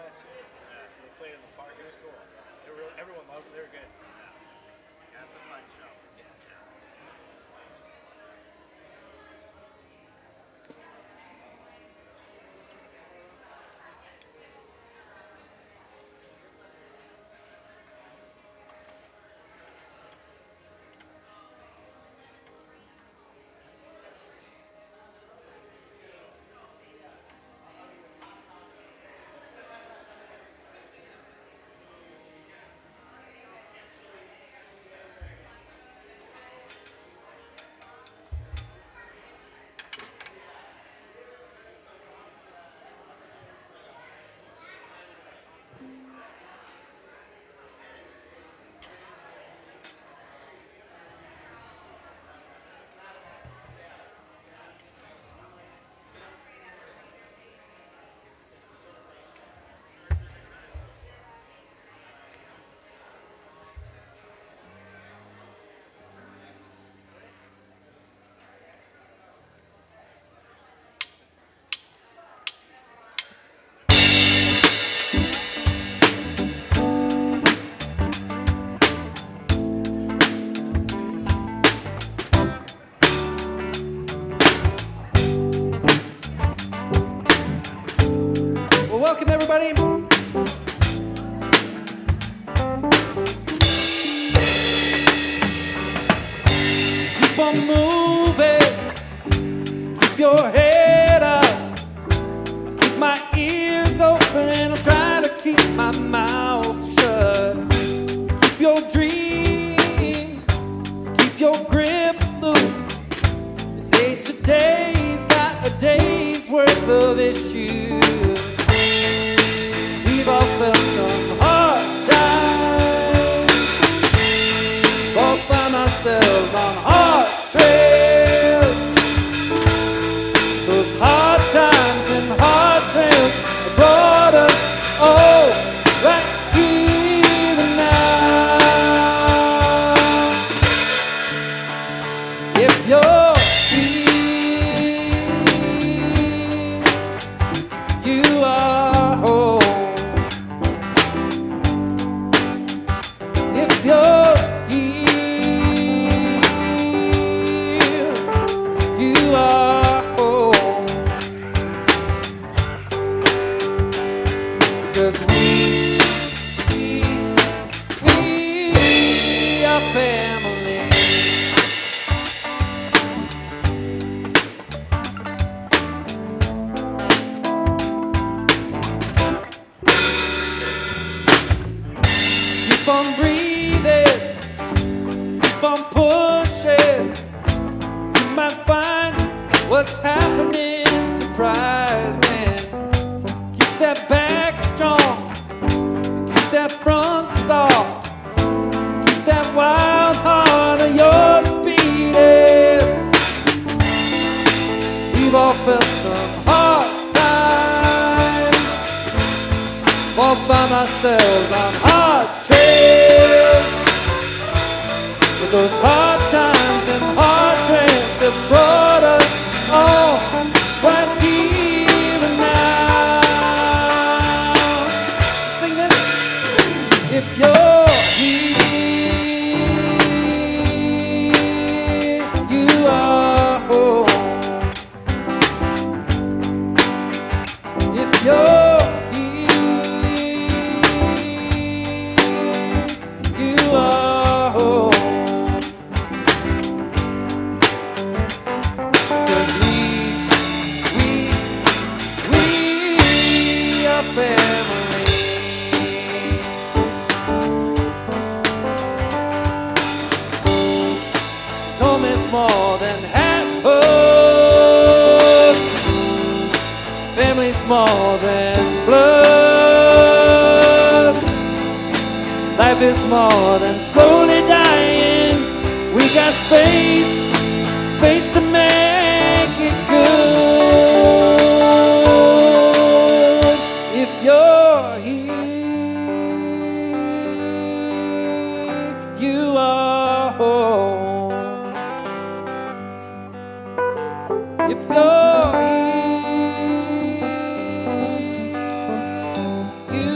last year. They played in the park. It was cool. Everyone loved them. They were good. Yeah, it's a fun show. Well, welcome everybody. Keep on moving. Keep your head up. Keep my ears open and I'll try to keep my mouth shut. Keep your dreams. Keep your grip loose. This hate today's got a day's worth of issues. We've all felt some hard times. Both find ourselves on hard trails. Those hard times and hard trails have brought us all right here and now. If you're here, you are home. If you're here, you are home. Because we are family. Keep on breathing, keep on pushing. You might find what's happening surprising. Keep that back strong, keep that front soft, keep that wild heart of yours beating. We've all felt some hard times. All found ourselves on hard trails. But those hard times and hard trails have brought us all right here and now. Sing this. If you're here, you are home. If you're you are home. 'Cause we are family. 'Cause home is more than hugs. Family's more than blood. Life is more than slowly dying. We got space to make it good. If you're here, you are home. If you're here, you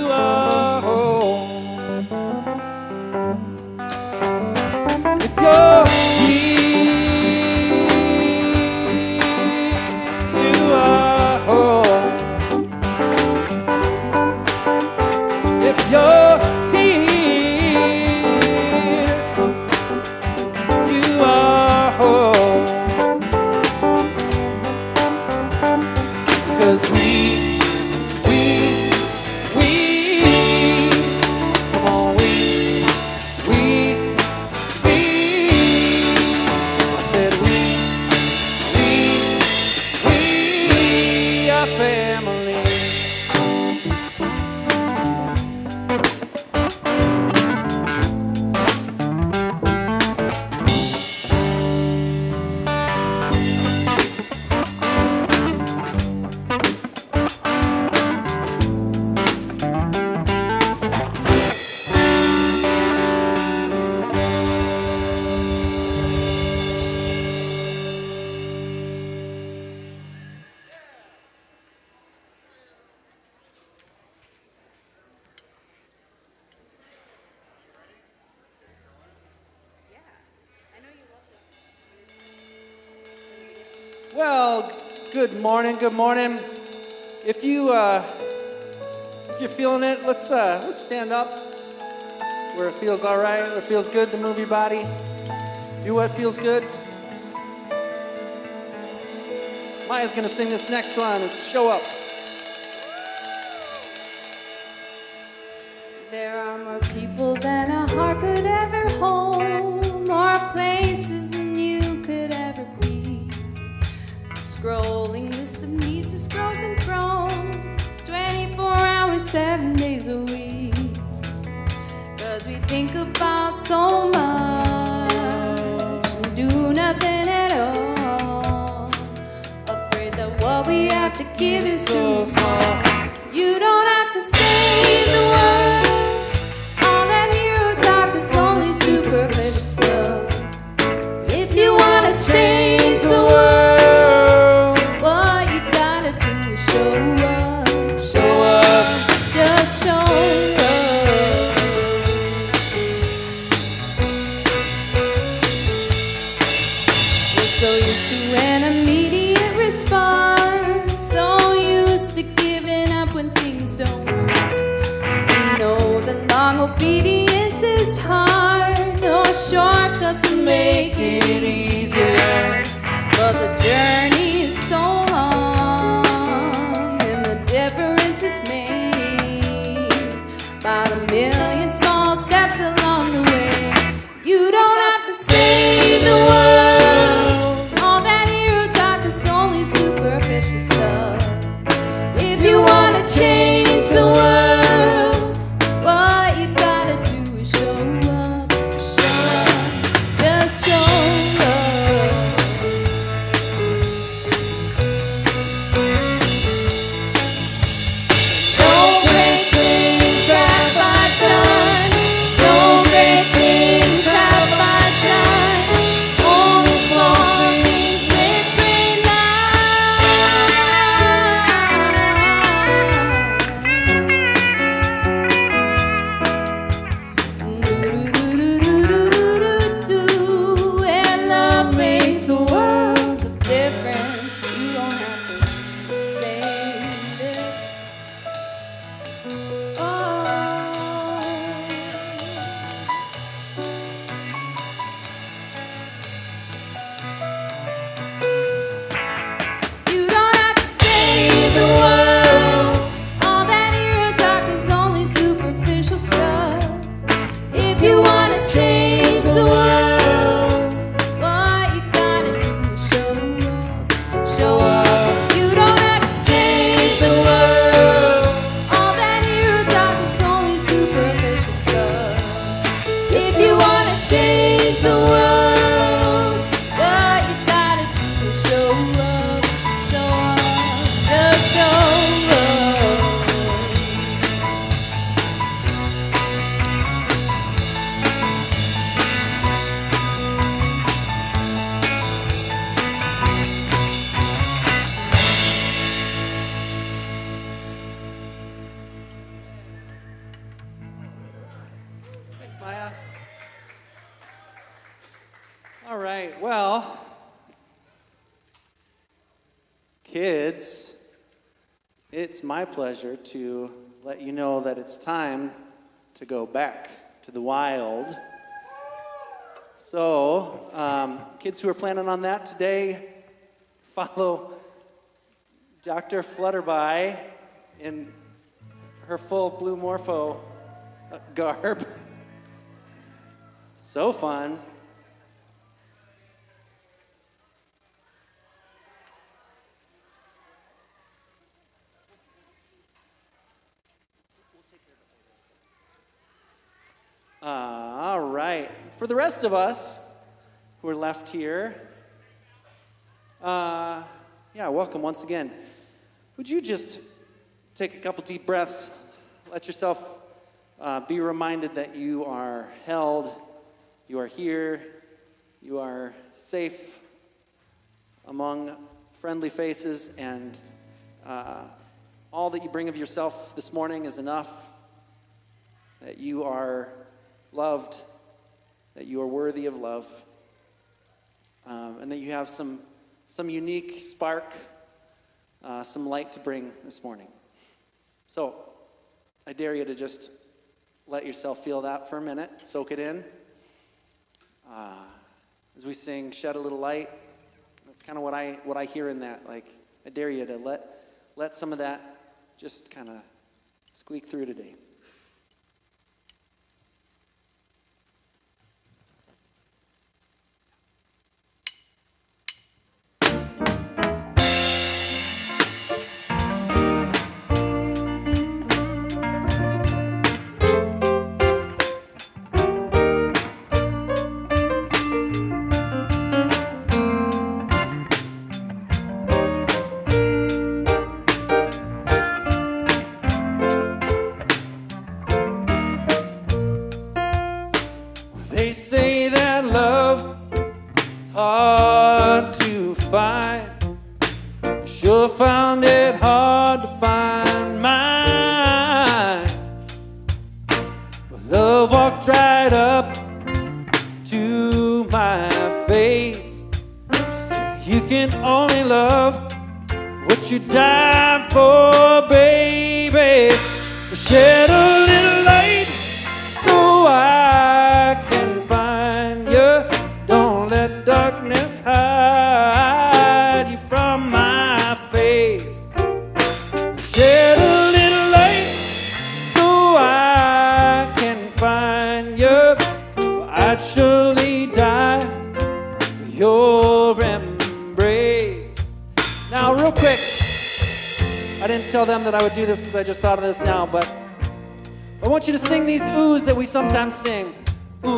Well, good morning. Good morning. If you're feeling it, let's stand up where it feels all right, where it feels good to move your body. Do what feels good. Maya's gonna sing this next one. It's Show Up. There are more people than a heart could ever hold, more places than you could ever be. Scrolling list of needs just grows and grows, 24 hours, 7 days a week. 'Cause we think about so much and do nothing at all, afraid that what we have to give is too small. You don't have to save the world. All that hero talk is only superficial stuff. If you wanna change the world, what you gotta do is show up. Show up. Just show up. We're so used to an immediate response, so used to giving up when things don't work. We know that long obedience is hard, no shortcuts to make it easier. But the journey is so long, and the difference is made by the million small steps along the way. You don't have to save the world. All that hero talk is only superficial stuff. If you wanna change the world, what you gotta do is show up, just show up. No great things have I done, no great things have I done, only small things with great love. And love makes a world of difference. You don't have to save it. You don't have to save the world. All that hero talk is only superficial stuff. If you wanna change the world, what you gotta do is show up, show up. You don't have to save the world. All that hero talk is only superficial stuff. If you wanna change the world, what you gotta do is show up, just show up. Thanks, Maya. All right, well, kids, it's my pleasure to let you know that it's time to go back to the wild. So, kids who are planning on that today, follow Dr. Flutterby in her full blue morpho garb. So fun. All right. For the rest of us who are left here, welcome once again. Would you just take a couple deep breaths, let yourself be reminded that you are held, you are here, you are safe among friendly faces, and all that you bring of yourself this morning is enough, that you are loved, that you are worthy of love, and that you have some some unique spark, some light to bring this morning. So I dare you to just let yourself feel that for a minute, soak it in. As we sing Shed a Little Light, that's kind of what I hear in that. Like, I dare you to let some of that just kind of squeak through today. They say that love is hard to find. I sure found it hard to find mine. But love walked right up to my face. She said, you can only love what you die for, baby. So shed a little light so I can find you. Don't let darkness hide you from my face. Shed a little light so I can find you. I'd surely die for your embrace. Now, real quick, I didn't tell them that I would do this because I just thought of this now, but I want you to sing these oohs that we sometimes sing. Ooh,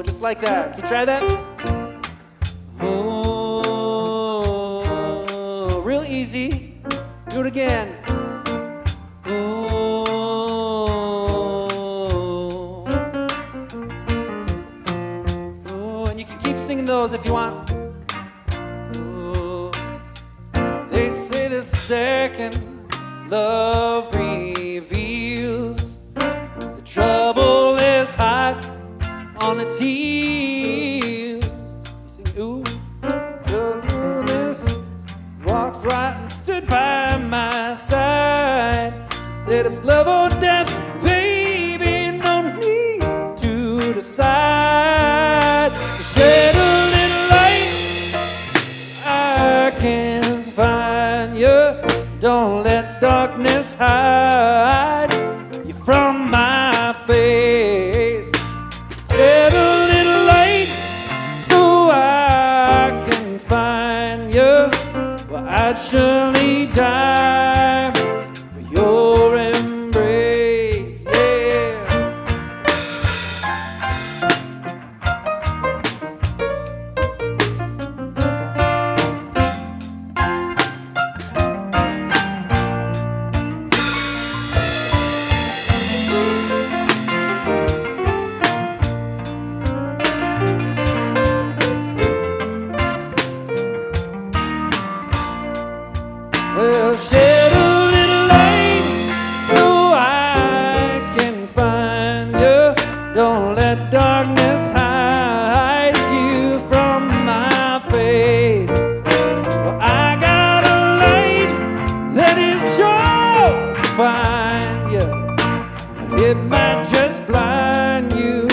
just like that. Can you try that? Ooh, real easy. Do it again. Ooh. Ooh, and you can keep singing those if you want. Ooh. They say that second love reveals the trouble is hot on its heels. You sing, ooh, this walked right and stood by my side. Said it's love or death, baby, no need to decide. So shed a little light, I can find you. Don't let darkness hide you from my face. Shed a little light so I can find you. Well, I'd surely die for your embrace, yeah. Well, shed a little light so I can find you. Don't let darkness hide you from my face. Well, I got a light that is sure to find you, but it might just blind you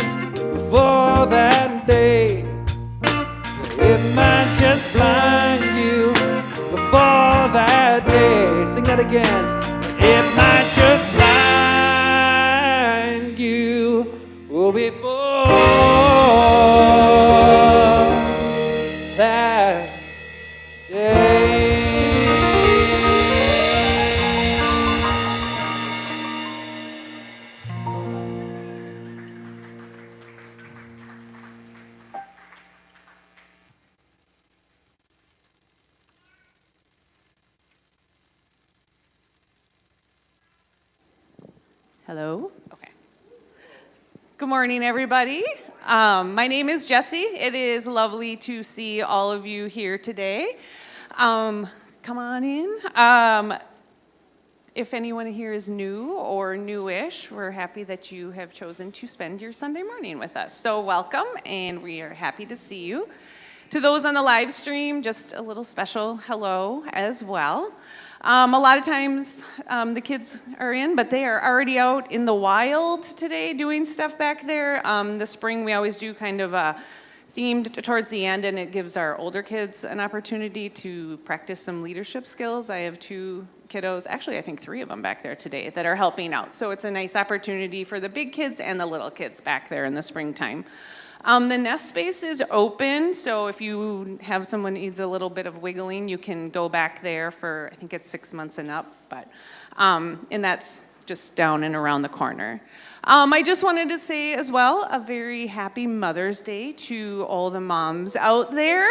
before that day. It might just blind you before that day. Sing that again. It might just blind you before that day. Hello? Okay. Good morning, everybody. My name is Jessie. It is lovely to see all of you here today. Come on in. if anyone here is new or newish, we're happy that you have chosen to spend your Sunday morning with us. So welcome, and we are happy to see you. To those on the live stream, just a little special hello as well. A lot of times the kids are in, but they are already out in the wild today doing stuff back there. The spring we always do kind of themed towards the end, and it gives our older kids an opportunity to practice some leadership skills. I have 2 kiddos, actually I think 3 of them back there today, that are helping out. So it's a nice opportunity for the big kids and the little kids back there in the springtime. The nest space is open, so if you have someone needs a little bit of wiggling, you can go back there for, I think it's 6 months and up, but, and that's just down and around the corner. I just wanted to say as well, a very happy Mother's Day to all the moms out there.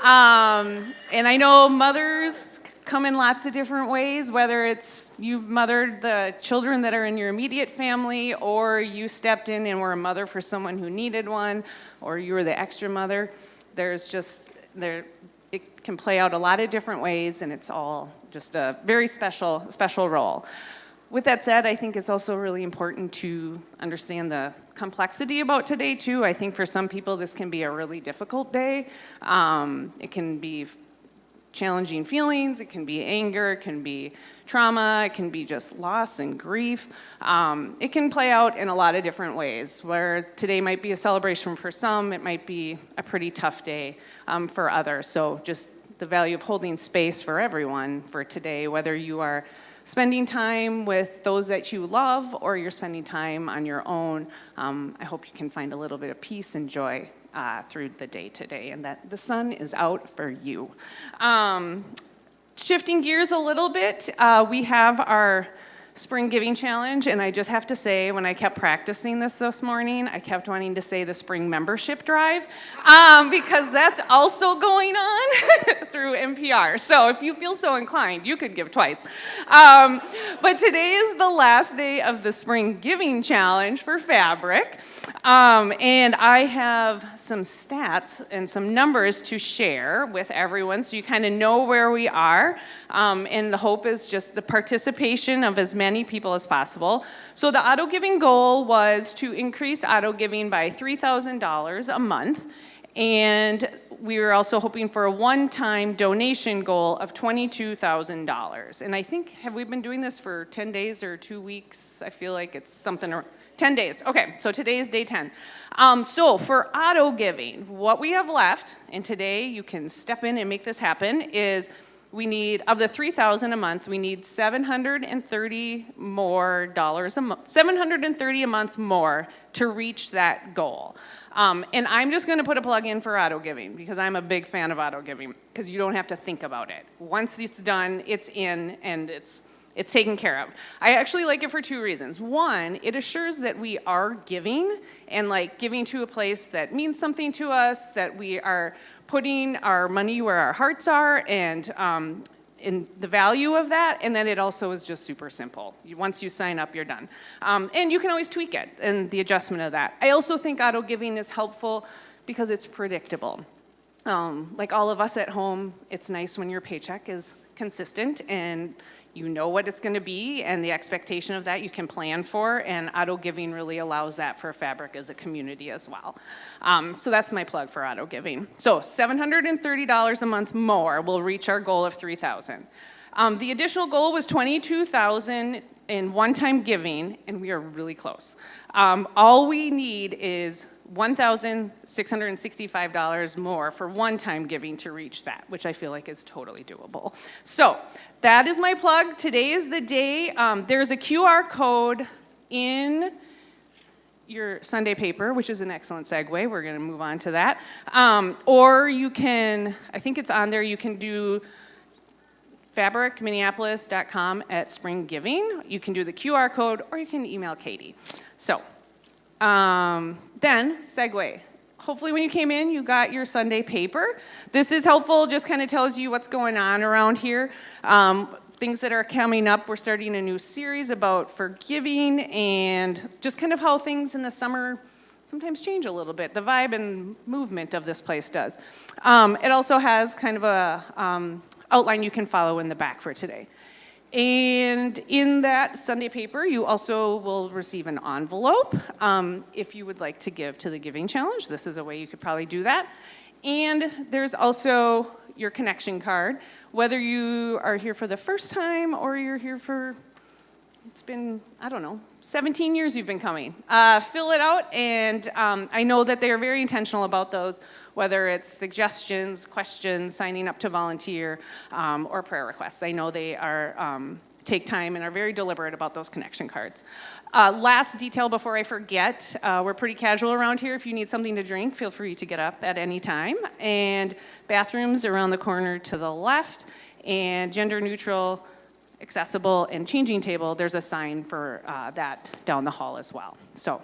And I know mothers come in lots of different ways, whether it's you've mothered the children that are in your immediate family, or you stepped in and were a mother for someone who needed one, or you were the extra mother. It can play out a lot of different ways, and it's all just a very special role. With that said, I think it's also really important to understand the complexity about today, too. I think for some people, this can be a really difficult day. It can be challenging feelings, it can be anger, it can be trauma, it can be just loss and grief. It can play out in a lot of different ways, where today might be a celebration for some, it might be a pretty tough day for others. So just the value of holding space for everyone for today, whether you are spending time with those that you love or you're spending time on your own. I hope you can find a little bit of peace and joy through the day today, and that the sun is out for you. Shifting gears a little bit, we have our Spring Giving Challenge, and I just have to say, when I kept practicing this morning, I kept wanting to say the Spring Membership Drive, because that's also going on through NPR. So if you feel so inclined, you could give twice. But today is the last day of the Spring Giving Challenge for Fabric, and I have some stats and some numbers to share with everyone so you kind of know where we are, and the hope is just the participation of as many people as possible. So the auto giving goal was to increase auto giving by $3,000 a month, and we were also hoping for a one-time donation goal of $22,000. And I think, have we been doing this for 10 days or 2 weeks? I feel like it's something, 10 days. Okay, so today is day 10. So for auto giving, what we have left, and today you can step in and make this happen, is we need, of the $3,000 a month, we need $730 more dollars a month, $730 a month more to reach that goal. And I'm just going to put a plug in for auto giving because I'm a big fan of auto giving because you don't have to think about it. Once it's done, it's in and it's taken care of. I actually like it for 2 reasons. One, it assures that we are giving and like giving to a place that means something to us, that we are putting our money where our hearts are, and in the value of that, and then it also is just super simple. Once you sign up, you're done. And you can always tweak it and the adjustment of that. I also think auto giving is helpful because it's predictable. Like all of us at home, it's nice when your paycheck is consistent and you know what it's going to be, and the expectation of that you can plan for, and auto giving really allows that for Fabric as a community as well. So that's my plug for auto giving. So $730 a month more will reach our goal of $3,000. The additional goal was $22,000 in one-time giving, and we are really close. All we need is $1,665 more for one-time giving to reach that, which I feel like is totally doable. So that is my plug. Today is the day. There's a QR code in your Sunday paper, which is an excellent segue. We're going to move on to that. Or you can, I think it's on there, you can do fabricminneapolis.com at Spring Giving. You can do the QR code, or you can email Katie. So then, segue. Hopefully when you came in, you got your Sunday paper. This is helpful, just kind of tells you what's going on around here. Things that are coming up. We're starting a new series about forgiving and just kind of how things in the summer sometimes change a little bit. The vibe and movement of this place does. It also has kind of a outline you can follow in the back for today. And in that Sunday paper, you also will receive an envelope if you would like to give to the Giving Challenge. This is a way you could probably do that. And there's also your connection card. Whether you are here for the first time or you're here for, it's been, I don't know, 17 years you've been coming. Fill it out, and I know that they are very intentional about those, whether it's suggestions, questions, signing up to volunteer, or prayer requests. I know they are take time and are very deliberate about those connection cards. Last detail before I forget, we're pretty casual around here. If you need something to drink, feel free to get up at any time. And bathrooms around the corner to the left, and gender neutral, accessible, and changing table. There's a sign for that down the hall as well. So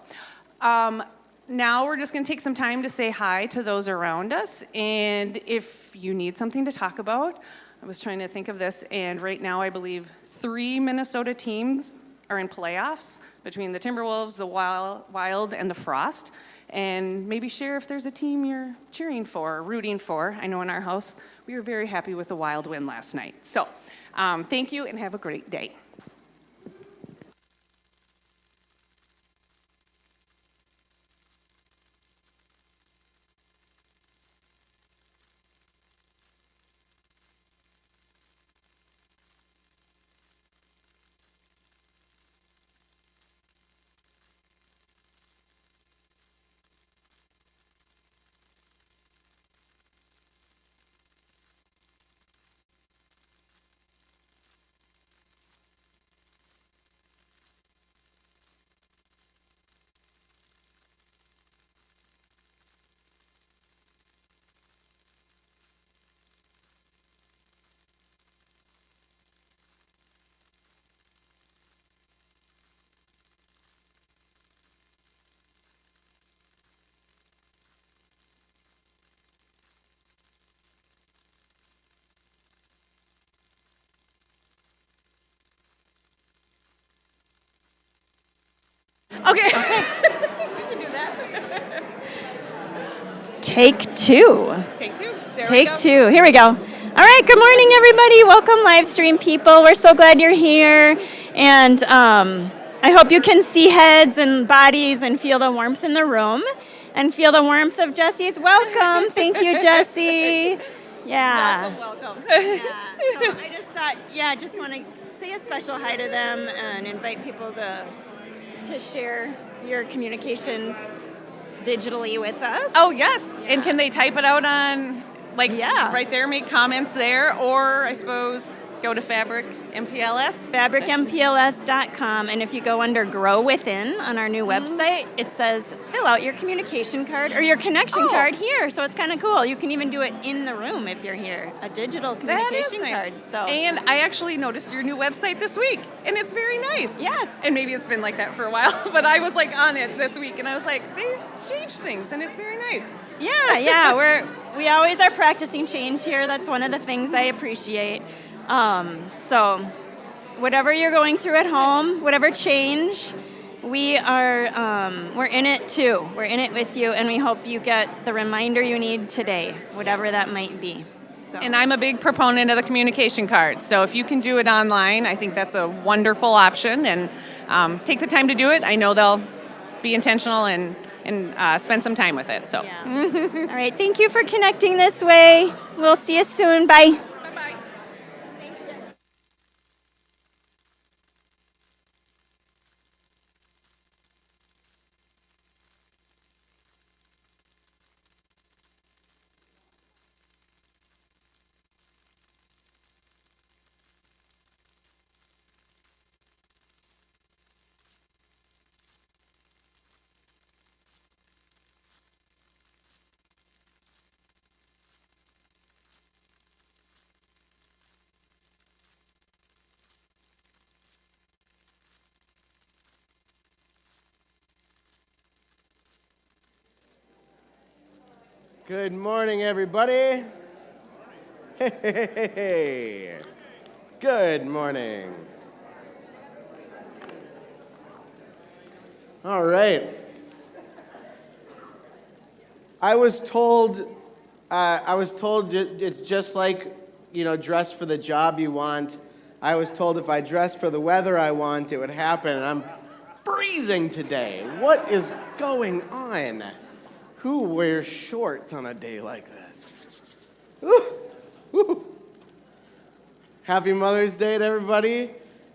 now we're just going to take some time to say hi to those around us. And if you need something to talk about, I was trying to think of this, and right now I believe 3 Minnesota teams are in playoffs between the Timberwolves, the Wild, and the Frost. And maybe share if there's a team you're cheering for or rooting for. I know in our house, we were very happy with the Wild win last night. So thank you and have a great day. Okay. We can do that. Take two. Take two. There we Take go. two. Here we go. All right. Good morning, everybody. Welcome, live stream people. We're so glad you're here. And I hope you can see heads and bodies and feel the warmth in the room and feel the warmth of Jesse's welcome. Thank you, Jesse. Yeah. Welcome. Yeah. So I just thought, just want to say a special hi to them and invite people to share your communications digitally with us. Oh, yes. Yeah. And can they type it out on, right there, make comments there, or I suppose go to Fabric MPLS? FabricMPLS.com, and if you go under Grow Within on our new website, it says fill out your communication card or your connection card here. So it's kind of cool. You can even do it in the room if you're here. A digital communication card. So. And I actually noticed your new website this week, and it's very nice. Yes. And maybe it's been like that for a while, but I was on it this week, and I was like, they changed things, and it's very nice. Yeah. We always are practicing change here. That's one of the things I appreciate. So whatever you're going through at home, whatever change, we're in it too. We're in it with you, and we hope you get the reminder you need today, whatever that might be. So. And I'm a big proponent of the communication card. So if you can do it online, I think that's a wonderful option, and take the time to do it. I know they'll be intentional and spend some time with it. So. Yeah. All right. Thank you for connecting this way. We'll see you soon. Bye. Bye-bye. Good morning, everybody. Hey. Good morning. All right. I was told it's just like, dress for the job you want. I was told if I dressed for the weather I want, it would happen, and I'm freezing today. What is going on? Who wears shorts on a day like this? Ooh, ooh. Happy Mother's Day to everybody.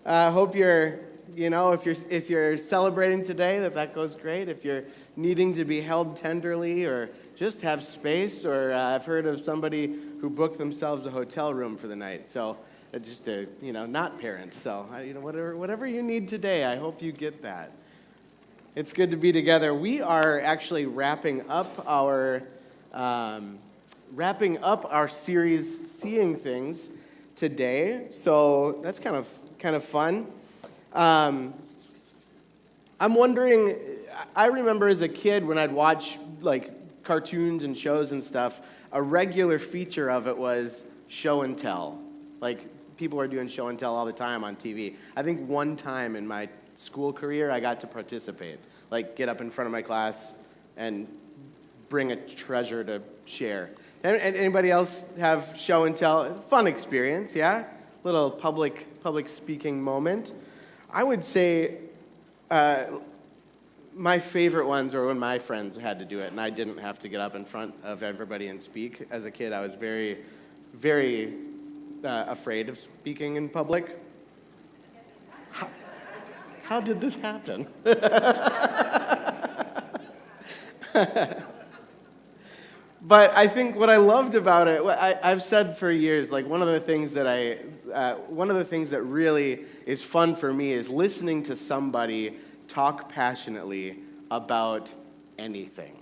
Hope you're, if you're celebrating today, that goes great. If you're needing to be held tenderly or just have space, or I've heard of somebody who booked themselves a hotel room for the night. So just not parents. So whatever you need today, I hope you get that. It's good to be together. We are actually wrapping up our series, Seeing Things, today. So that's kind of fun. I'm wondering. I remember as a kid when I'd watch like cartoons and shows and stuff, a regular feature of it was show and tell. Like, people are doing show and tell all the time on TV. I think one time in my school career, I got to participate. Like, get up in front of my class and bring a treasure to share. Anybody else have show and tell? Fun experience, yeah? Little public speaking moment. I would say my favorite ones are when my friends had to do it, and I didn't have to get up in front of everybody and speak. As a kid, I was very, very afraid of speaking in public. How did this happen? But I think what I loved about it, I've said for years, like one of the things that really is fun for me is listening to somebody talk passionately about anything.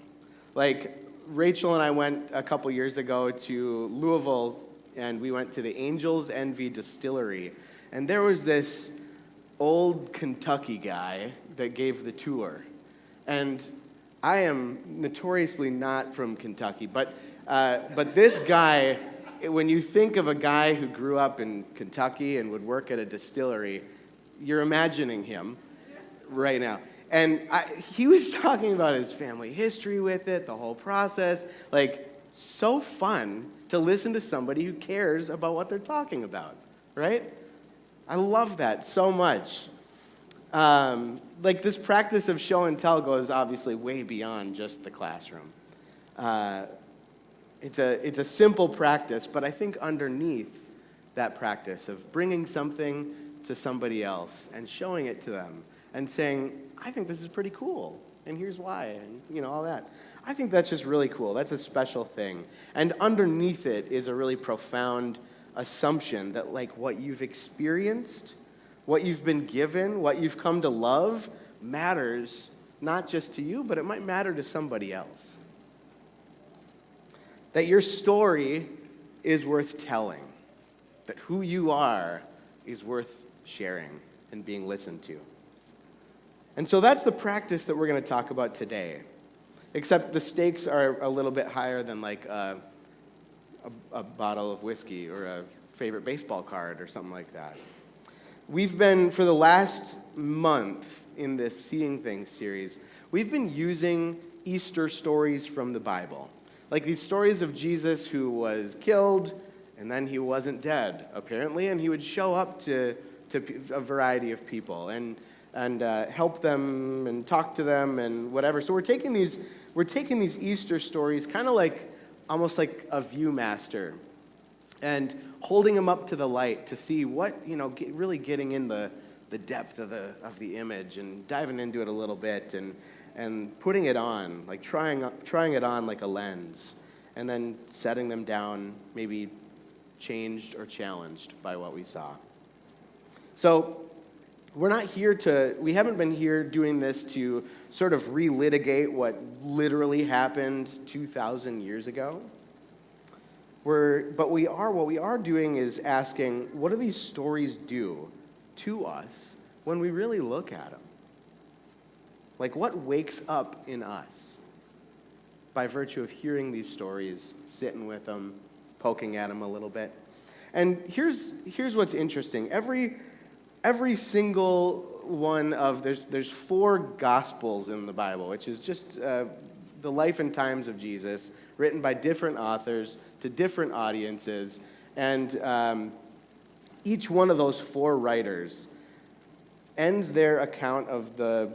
Like, Rachel and I went a couple years ago to Louisville, and we went to the Angel's Envy Distillery, and there was this old Kentucky guy that gave the tour. And I am notoriously not from Kentucky, but this guy, when you think of a guy who grew up in Kentucky and would work at a distillery, you're imagining him right now. And he was talking about his family history with it, the whole process. Like, so fun to listen to somebody who cares about what they're talking about, right? I love that so much. Like, this practice of show and tell goes obviously way beyond just the classroom. It's a simple practice, but I think underneath that practice of bringing something to somebody else and showing it to them and saying, I think this is pretty cool, and here's why, and all that. I think that's just really cool. That's a special thing. And underneath it is a really profound assumption that, like, what you've experienced, what you've been given, what you've come to love matters not just to you, but it might matter to somebody else. That your story is worth telling. That who you are is worth sharing and being listened to. And so that's the practice that we're going to talk about today. Except the stakes are a little bit higher than like a bottle of whiskey or a favorite baseball card or something like that. We've been, for the last month in this Seeing Things series, we've been using Easter stories from the Bible. Like these stories of Jesus who was killed, and then he wasn't dead, apparently, and he would show up to a variety of people and help them and talk to them and whatever. So we're taking these Easter stories kind of like, almost like a viewmaster, and holding them up to the light to see what, really getting in the depth of the image and diving into it a little bit and putting it on, like trying it on like a lens, and then setting them down, maybe changed or challenged by what we saw. So we haven't been here doing this to sort of relitigate what literally happened 2,000 years ago. What we are doing is asking, what do these stories do to us when we really look at them? Like, what wakes up in us by virtue of hearing these stories, sitting with them, poking at them a little bit? And here's what's interesting. Every single one of, there's 4 Gospels in the Bible, which is just the life and times of Jesus, written by different authors to different audiences. And Each one of those 4 writers ends their account of the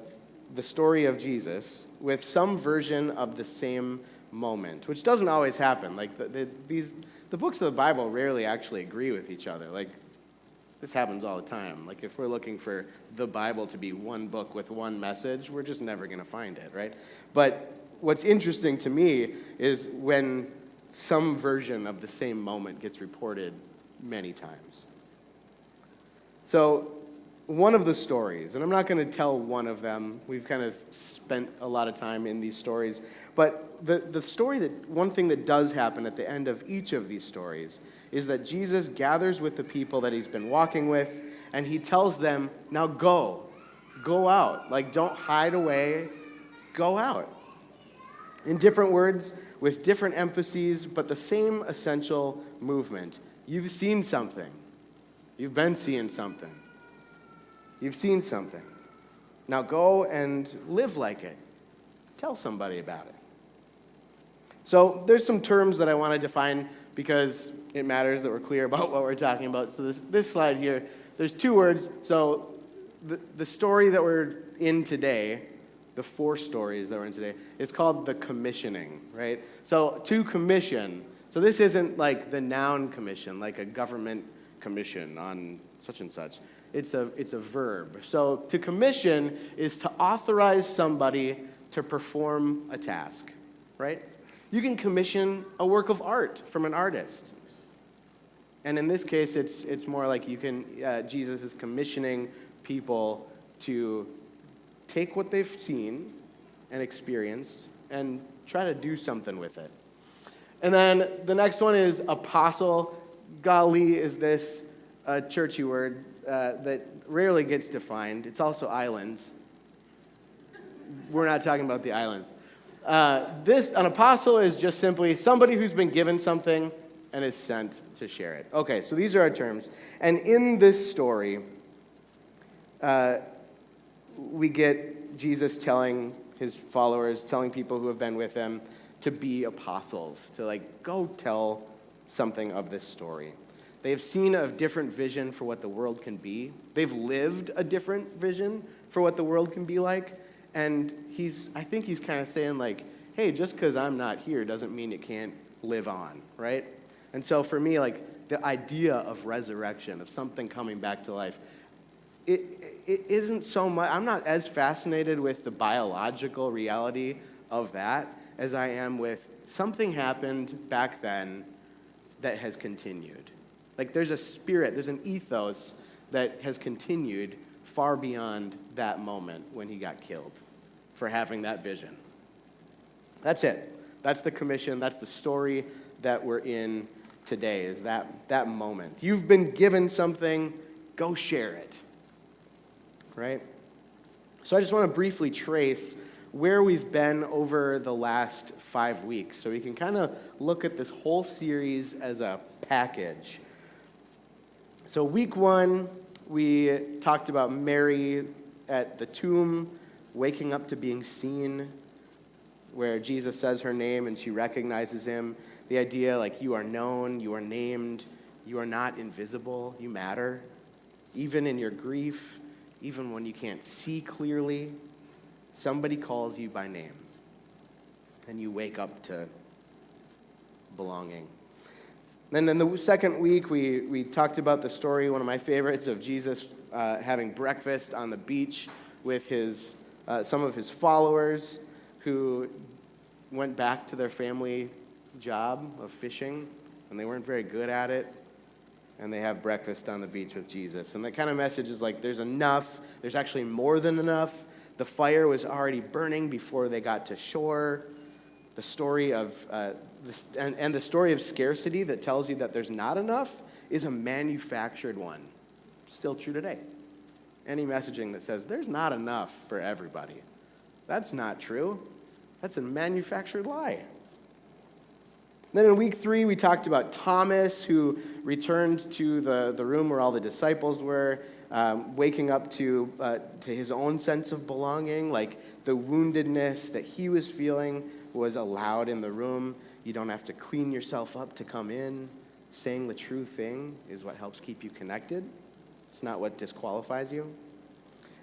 story of Jesus with some version of the same moment, which doesn't always happen. Like the books of the Bible rarely actually agree with each other. Like this happens all the time. Like if we're looking for the Bible to be one book with one message, we're just never going to find it, right? But what's interesting to me is when some version of the same moment gets reported many times. So one of the stories, and I'm not going to tell one of them. We've kind of spent a lot of time in these stories. But the story one thing that does happen at the end of each of these stories is that Jesus gathers with the people that he's been walking with, and he tells them, now go out. Like, don't hide away, go out. In different words, with different emphases, but the same essential movement. You've seen something. You've been seeing something. You've seen something. Now go and live like it. Tell somebody about it. So there's some terms that I want to define because it matters that we're clear about what we're talking about. So this slide here, there's 2 words. So the story that we're in today, the 4 stories that we're in today, is called the commissioning, right? So to commission. So this isn't like the noun commission, like a government commission on such and such. It's a verb. So to commission is to authorize somebody to perform a task, right? You can commission a work of art from an artist. And in this case, it's more like Jesus is commissioning people to take what they've seen and experienced and try to do something with it. And then the next one is apostle. Golly, is this a churchy word that rarely gets defined. It's also islands. We're not talking about the islands. An apostle is just simply somebody who's been given something and is sent to share it. Okay, so these are our terms. And in this story, we get Jesus telling his followers, telling people who have been with him to be apostles, to go tell something of this story. They've seen a different vision for what the world can be. They've lived a different vision for what the world can be like. And I think he's kind of saying hey, just because I'm not here doesn't mean it can't live on, right? And so for me, the idea of resurrection, of something coming back to life, it isn't so much, I'm not as fascinated with the biological reality of that as I am with something happened back then that has continued. There's a spirit, there's an ethos that has continued far beyond that moment when he got killed for having that vision. That's it. That's the commission. That's the story that we're in today, is that moment. You've been given something, go share it. Right? So I just want to briefly trace where we've been over the last 5 weeks so we can kind of look at this whole series as a package. So week 1, we talked about Mary at the tomb, waking up to being seen, where Jesus says her name and she recognizes him. The idea you are known, you are named, you are not invisible, you matter. Even in your grief, even when you can't see clearly, somebody calls you by name. And you wake up to belonging. Then in the second week, we talked about the story, one of my favorites, of Jesus having breakfast on the beach with some of his followers who went back to their family job of fishing, and they weren't very good at it, and they have breakfast on the beach with Jesus. And that kind of message is there's enough, there's actually more than enough. The fire was already burning before they got to shore. The story of the story of scarcity that tells you that there's not enough is a manufactured one. Still true today. Any messaging that says there's not enough for everybody, that's not true. That's a manufactured lie. Then in week 3, we talked about Thomas, who returned to the room where all the disciples were, waking up to his own sense of belonging, the woundedness that he was feeling was allowed in the room. You don't have to clean yourself up to come in. saying the true thing is what helps keep you connected. It's not what disqualifies you.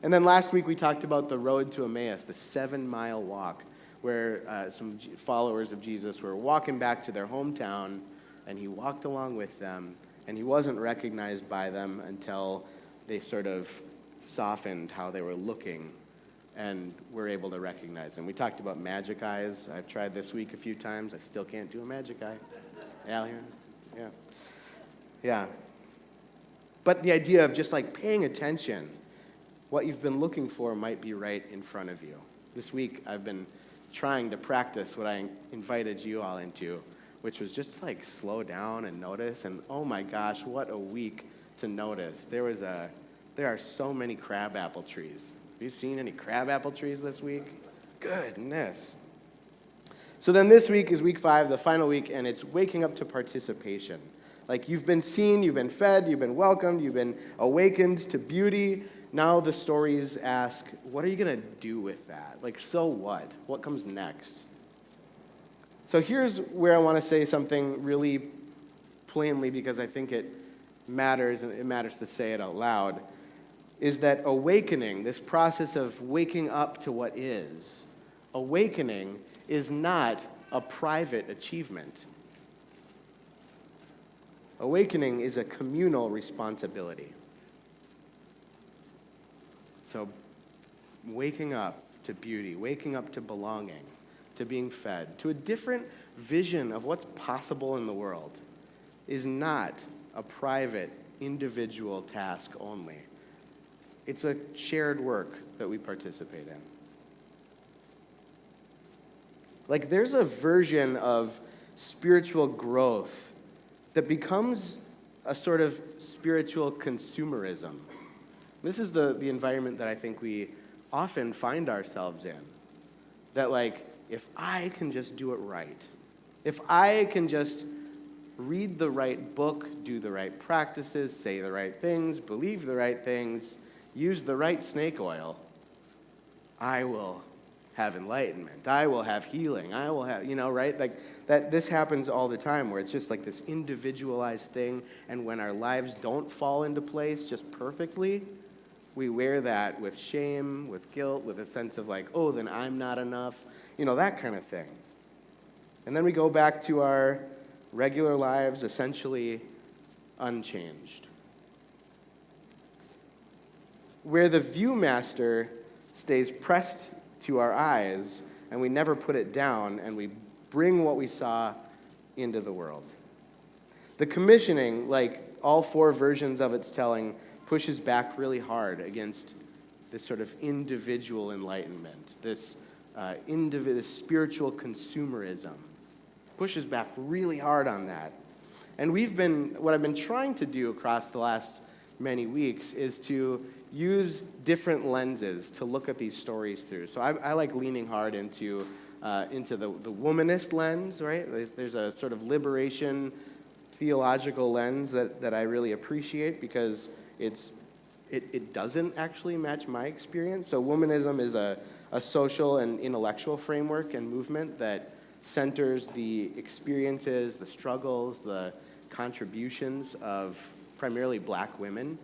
And then last week we talked about the road to Emmaus, the 7-mile walk, where some followers of Jesus were walking back to their hometown, and he walked along with them, and he wasn't recognized by them until they sort of softened how they were looking and were able to recognize him. We talked about magic eyes. I've tried this week a few times. I still can't do a magic eye. Al here? Yeah. Yeah. But the idea of just like paying attention, what you've been looking for might be right in front of you. This week I've been trying to practice what I invited you all into, which was just like slow down and notice. And oh my gosh, what a week to notice. There are so many crabapple trees. Have you seen any crabapple trees this week? Goodness. So then this week is week 5, the final week, and it's waking up to participation. Like you've been seen, you've been fed, you've been welcomed, you've been awakened to beauty. Now the stories ask, what are you going to do with that? Like, so what? What comes next? So here's where I want to say something really plainly, because I think it matters, and it matters to say it out loud, is that awakening, this process of waking up to what is, awakening is not a private achievement. Awakening is a communal responsibility. So waking up to beauty, waking up to belonging, to being fed, to a different vision of what's possible in the world is not a private, individual task only. It's a shared work that we participate in. Like there's a version of spiritual growth that becomes a sort of spiritual consumerism. This is the environment that I think we often find ourselves in. That like, if I can just do it right, if I can just read the right book, do the right practices, say the right things, believe the right things, use the right snake oil, I will have enlightenment. I will have healing. I will have, right? Like that this happens all the time where it's just like this individualized thing, and when our lives don't fall into place just perfectly, we wear that with shame, with guilt, with a sense of like, oh, then I'm not enough, that kind of thing. And then we go back to our regular lives essentially unchanged. Where the viewmaster stays pressed to our eyes and we never put it down and we bring what we saw into the world. The commissioning, like all 4 versions of its telling, pushes back really hard against this sort of individual enlightenment, this spiritual consumerism. Pushes back really hard on that. And what I've been trying to do across the last many weeks is to use different lenses to look at these stories through. So I like leaning hard into the womanist lens, right? There's a sort of liberation theological lens that I really appreciate because it doesn't actually match my experience. So womanism is a social and intellectual framework and movement that centers the experiences, the struggles, the contributions of primarily black women.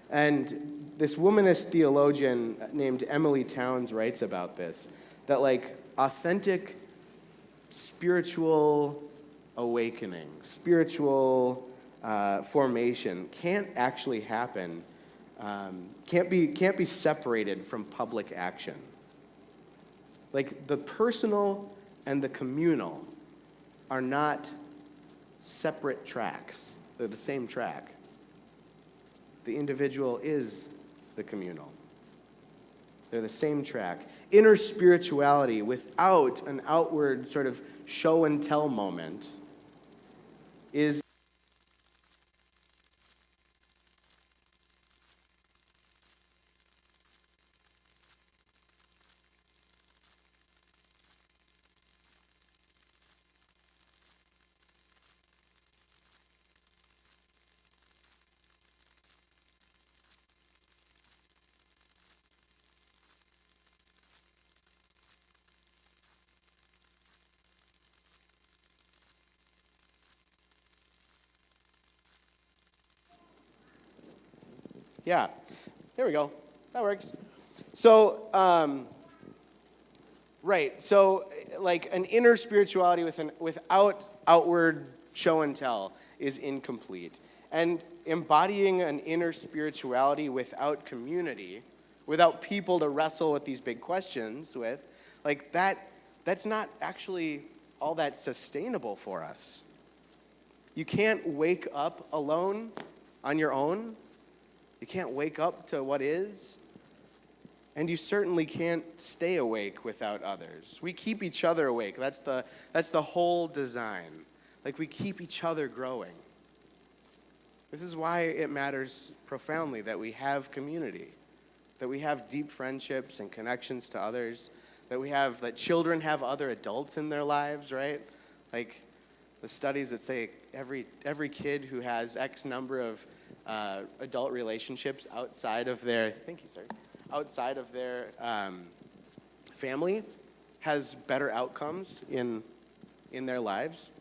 And this womanist theologian named Emily Towns writes about this, that like authentic spiritual awakening, spiritual formation can't actually happen, can't be separated from public action. Like the personal and the communal are not separate tracks. They're the same track. The individual is the communal. They're the same track. Inner spirituality without an outward sort of show and tell moment is Yeah, there we go. That works. So, right. So, like an inner spirituality without outward show and tell is incomplete. And embodying an inner spirituality without community, without people to wrestle with these big questions with, like that's not actually all that sustainable for us. You can't wake up alone on your own. You can't wake up to what is. And you certainly can't stay awake without others. We keep each other awake. That's the whole design. Like we keep each other growing. This is why it matters profoundly that we have community, that we have deep friendships and connections to others, that children have other adults in their lives, right? Like the studies that say every kid who has X number of adult relationships outside of their, outside of their family has better outcomes in their lives.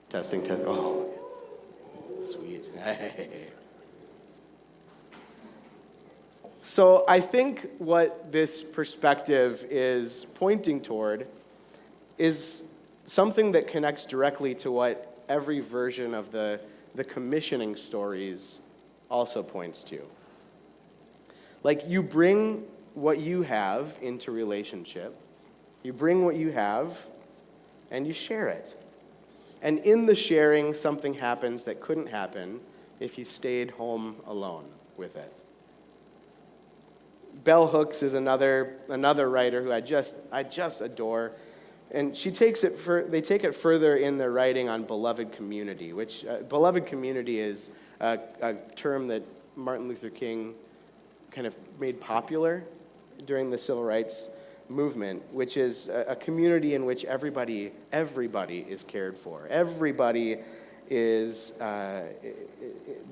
Testing. Oh, sweet. So I think what this perspective is pointing toward is something that connects directly to what every version of the commissioning stories also points to. Like you bring what you have into relationship, you bring what you have, and you share it. And in the sharing, something happens that couldn't happen if you stayed home alone with it. Bell Hooks is another writer who I just adore, and they take it further in their writing on beloved community, which beloved community is a term that Martin Luther King kind of made popular during the civil rights movement, which is a community in which everybody is cared for. Everybody is,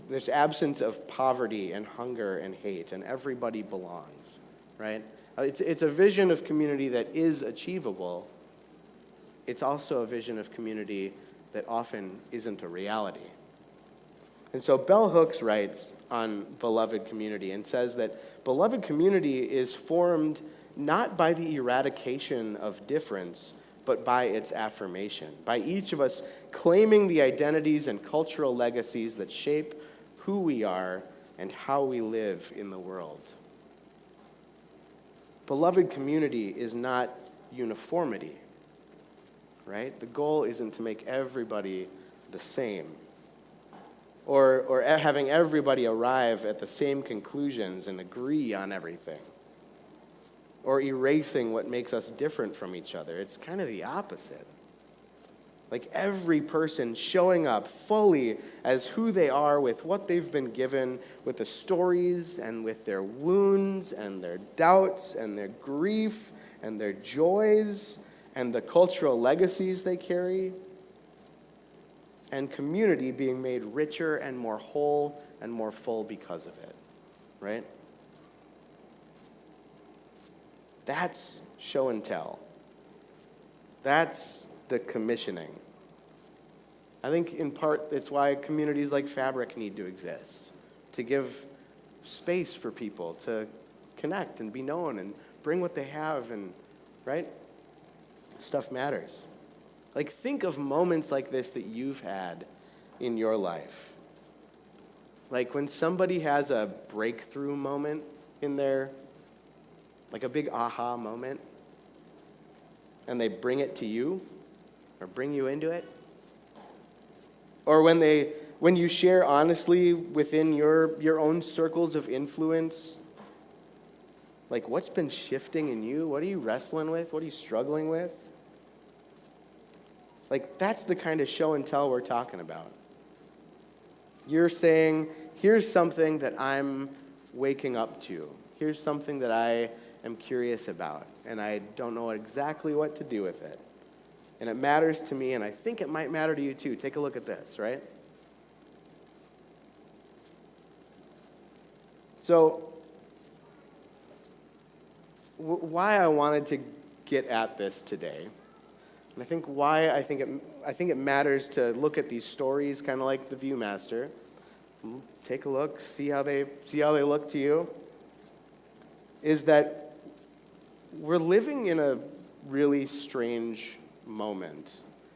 there's absence of poverty and hunger and hate, and everybody belongs, right? It's a vision of community that is achievable. It's also a vision of community that often isn't a reality. And so Bell Hooks writes on beloved community and says that beloved community is formed not by the eradication of difference, but by its affirmation, by each of us claiming the identities and cultural legacies that shape who we are and how we live in the world. Beloved community is not uniformity, right? The goal isn't to make everybody the same, or having everybody arrive at the same conclusions and agree on everything, or erasing what makes us different from each other. It's kind of the opposite. Like every person showing up fully as who they are with what they've been given, with the stories and with their wounds and their doubts and their grief and their joys and the cultural legacies they carry, and community being made richer and more whole and more full because of it, right? That's show and tell. That's the commissioning. I think in part it's why communities like Fabric need to exist, to give space for people to connect and be known and bring what they have, and right? Stuff matters. Like think of moments like this that you've had in your life. Like when somebody has a breakthrough moment in their, like a big aha moment, and they bring it to you or bring you into it. Or when you share honestly within your own circles of influence, like what's been shifting in you? What are you wrestling with? What are you struggling with? Like that's the kind of show and tell we're talking about. You're saying, here's something that I'm waking up to. Here's something that I am curious about, and I don't know exactly what to do with it. And it matters to me, and I think it might matter to you too. Take a look at this, right? So, why I wanted to get at this today, and I think why I think it matters to look at these stories kind of like the Viewmaster, take a look, see how they look to you, is that we're living in a really strange moment.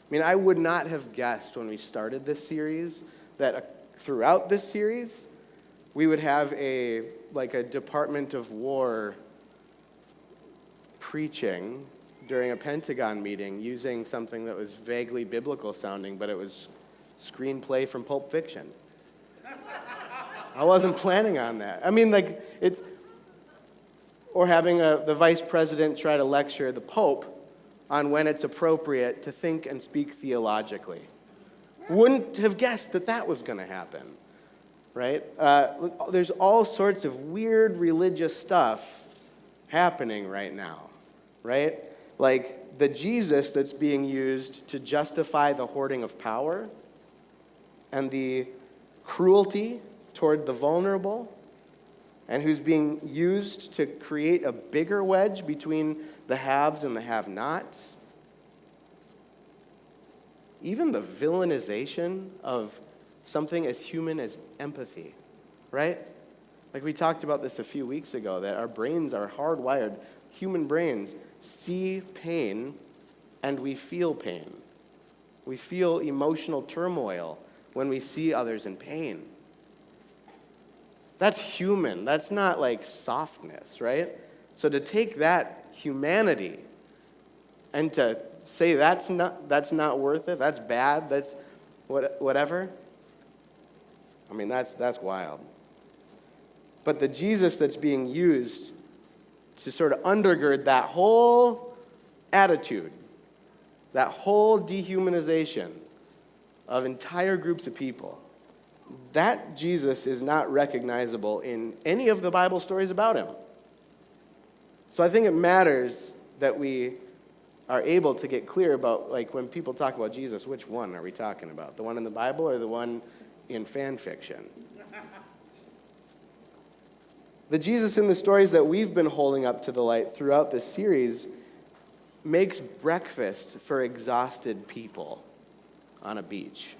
I mean, I would not have guessed when we started this series that throughout this series, we would have a Department of War preaching during a Pentagon meeting using something that was vaguely biblical sounding, but it was screenplay from Pulp Fiction. I wasn't planning on that. I mean, or having the vice president try to lecture the Pope on when it's appropriate to think and speak theologically. Wouldn't have guessed that was going to happen, right? There's all sorts of weird religious stuff happening right now, right? Like the Jesus that's being used to justify the hoarding of power and the cruelty toward the vulnerable, and who's being used to create a bigger wedge between the haves and the have-nots. Even the villainization of something as human as empathy, right? Like we talked about this a few weeks ago, that our brains are hardwired. Human brains see pain and we feel pain. We feel emotional turmoil when we see others in pain. That's human. That's not like softness, right? So to take that humanity and to say that's not worth it, that's bad, that's whatever, I mean, that's wild. But the Jesus that's being used to sort of undergird that whole attitude, that whole dehumanization of entire groups of people, that Jesus is not recognizable in any of the Bible stories about him. So I think it matters that we are able to get clear about, like, when people talk about Jesus, which one are we talking about? The one in the Bible or the one in fan fiction? The Jesus in the stories that we've been holding up to the light throughout this series makes breakfast for exhausted people on a beach,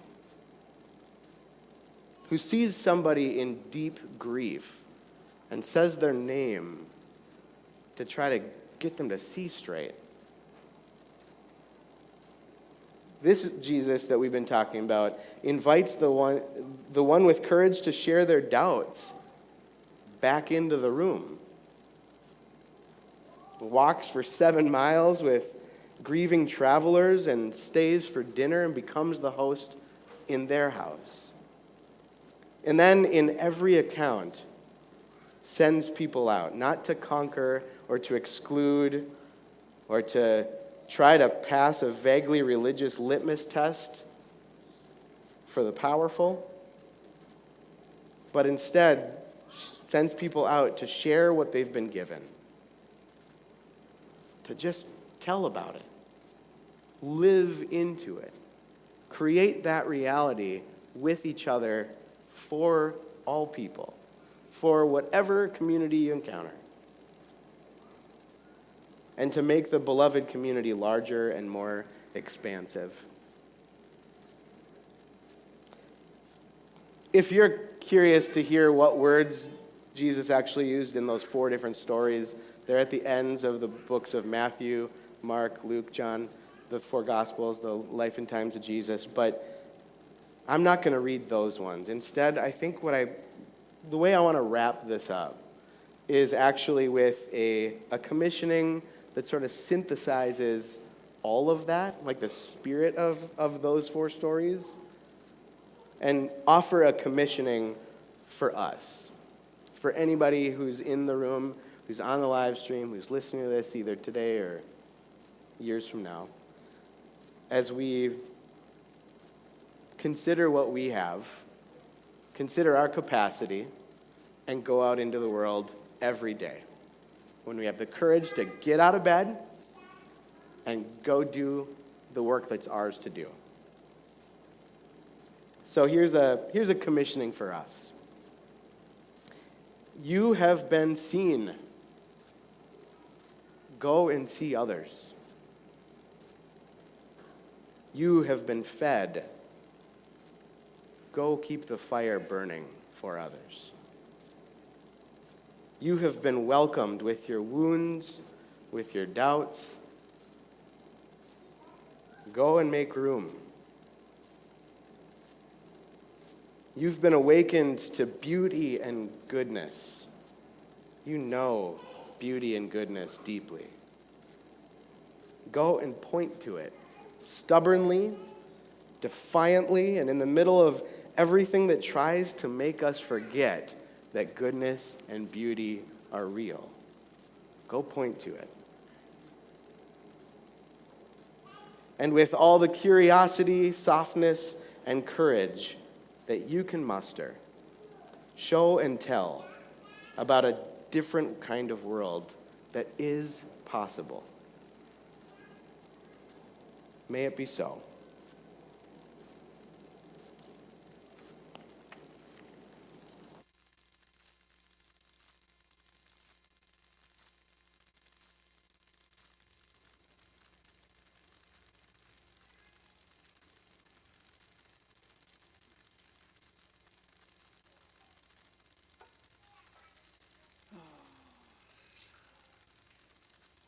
who sees somebody in deep grief and says their name to try to get them to see straight. This Jesus that we've been talking about invites the one with courage to share their doubts back into the room. Walks for 7 miles with grieving travelers and stays for dinner and becomes the host in their house. And then in every account, sends people out, not to conquer or to exclude or to try to pass a vaguely religious litmus test for the powerful, but instead sends people out to share what they've been given, to just tell about it, live into it, create that reality with each other for all people, for whatever community you encounter, and to make the beloved community larger and more expansive. If you're curious to hear what words Jesus actually used in those 4 different stories, they're at the ends of the books of Matthew, Mark, Luke, John, the 4 Gospels, the life and times of Jesus, but I'm not going to read those ones. Instead, I think the way I want to wrap this up is actually with a commissioning that sort of synthesizes all of that, like the spirit of those 4 stories, and offer a commissioning for us, for anybody who's in the room, who's on the live stream, who's listening to this either today or years from now, as we consider what we have, consider our capacity, and go out into the world every day when we have the courage to get out of bed and go do the work that's ours to do. So here's a commissioning for us. You have been seen. Go and see others. You have been fed. go keep the fire burning for others. You have been welcomed with your wounds, with your doubts. Go and make room. You've been awakened to beauty and goodness. You know beauty and goodness deeply. Go and point to it stubbornly, defiantly, and in the middle of everything that tries to make us forget that goodness and beauty are real. Go point to it. And with all the curiosity, softness, and courage that you can muster, show and tell about a different kind of world that is possible. May it be so.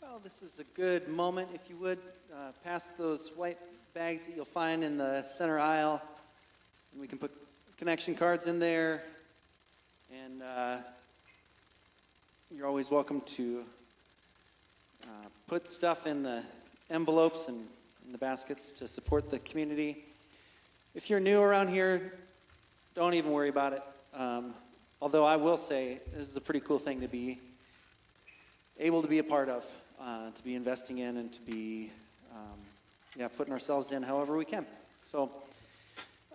Well, this is a good moment. If you would, pass those white bags that you'll find in the center aisle. And we can put connection cards in there. And you're always welcome to put stuff in the envelopes and in the baskets to support the community. If you're new around here, don't even worry about it. Although I will say, this is a pretty cool thing to be able to be a part of. To be investing in and to be putting ourselves in however we can. So,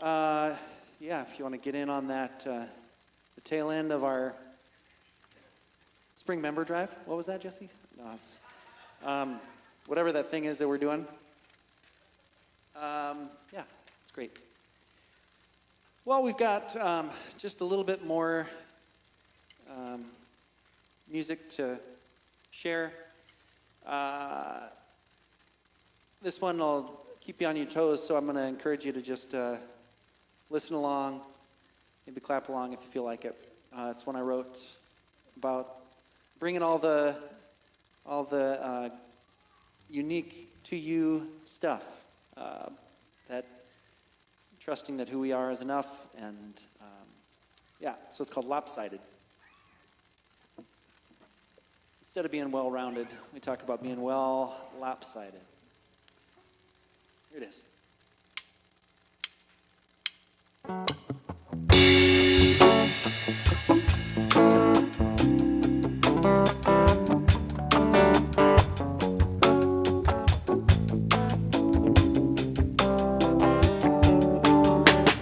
if you want to get in on that, the tail end of our spring member drive. What was that, Jesse? No, whatever that thing is that we're doing. It's great. Well, we've got just a little bit more music to share. This one will keep you on your toes, so I'm going to encourage you to just listen along, maybe clap along if you feel like it. It's one I wrote about bringing all the unique to you stuff, that trusting that who we are is enough, and so it's called Lopsided. Instead of being well-rounded, we talk about being lopsided. Here it is.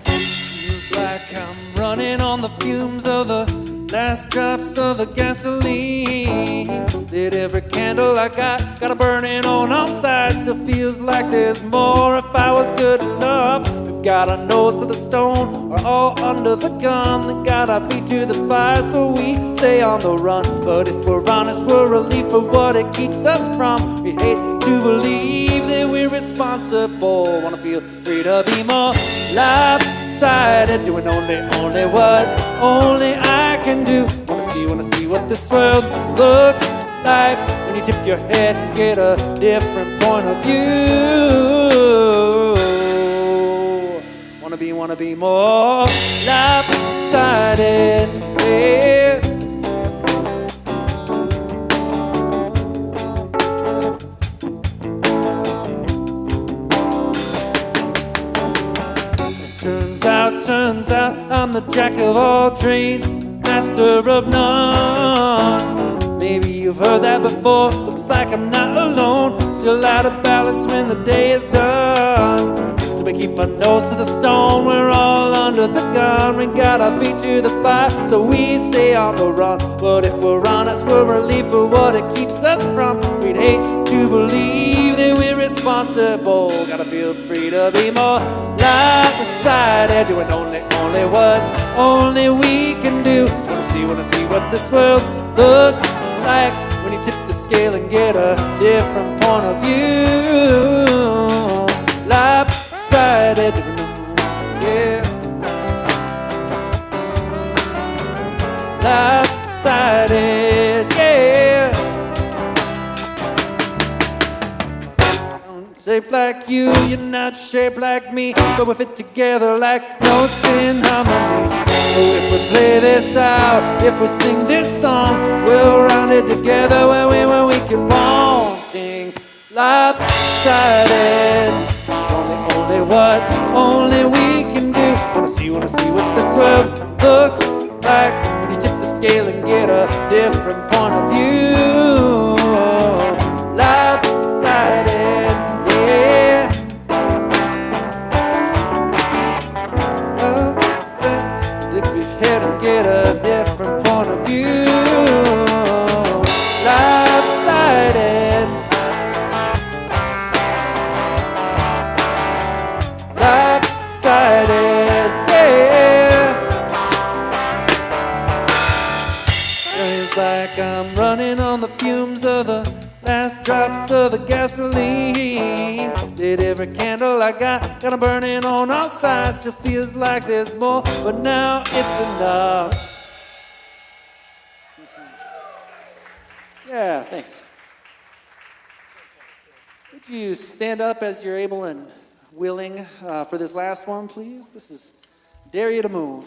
Feels like I'm running on the fumes of the last drops of the gasoline. Lit every candle I got a burning on all sides. Still feels like there's more if I was good enough. We've got our nose to the stone, we're all under the gun. They got our feet to the fire, so we stay on the run. But if we're honest, we're relief for what it keeps us from. We hate to believe that we're responsible. Wanna feel free to be more lopsided, doing only what only I can do. Wanna see what this world looks like when you tip your head and get a different point of view. Wanna be more lopsided, yeah. Turns out I'm the jack of all trades, master of none. Maybe you've heard that before. Looks like I'm not alone. Still out of balance when the day is done. So we keep our nose to the stone. We're all under the gun. We got our feet to the fire, so we stay on the run. But if we're honest, we're relief for what it keeps us from. We'd hate to believe that we're responsible. Gotta feel free to be more lopsided, doing only what only we can do. Wanna see what this world looks like when you tip the scale and get a different point of view. Lopsided, yeah. lopsided, yeah. Shaped like you, you're not shaped like me, but we fit together like notes in harmony. Oh, if we play this out, if we sing this song, we'll round it together when we can wanting. Lopsided, only we can do. Wanna see what this world looks like when you tip the scale and get a different point of view. Lopsided, yeah. Lift your head and get a different point of view. Lopsided. Lopsided, yeah. It's like I'm running on the fumes of the last drops of the gasoline. Lit every candle I got a burning on all sides. Still feels like there's more, but now it's enough. Yeah, thanks. Would you stand up as you're able and willing for this last one, please? This is Dare You to Move.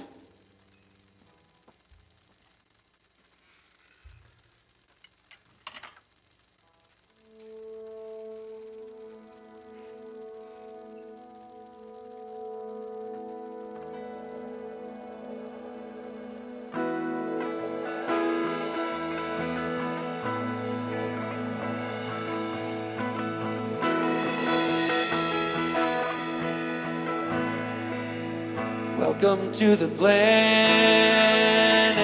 Welcome to the planet.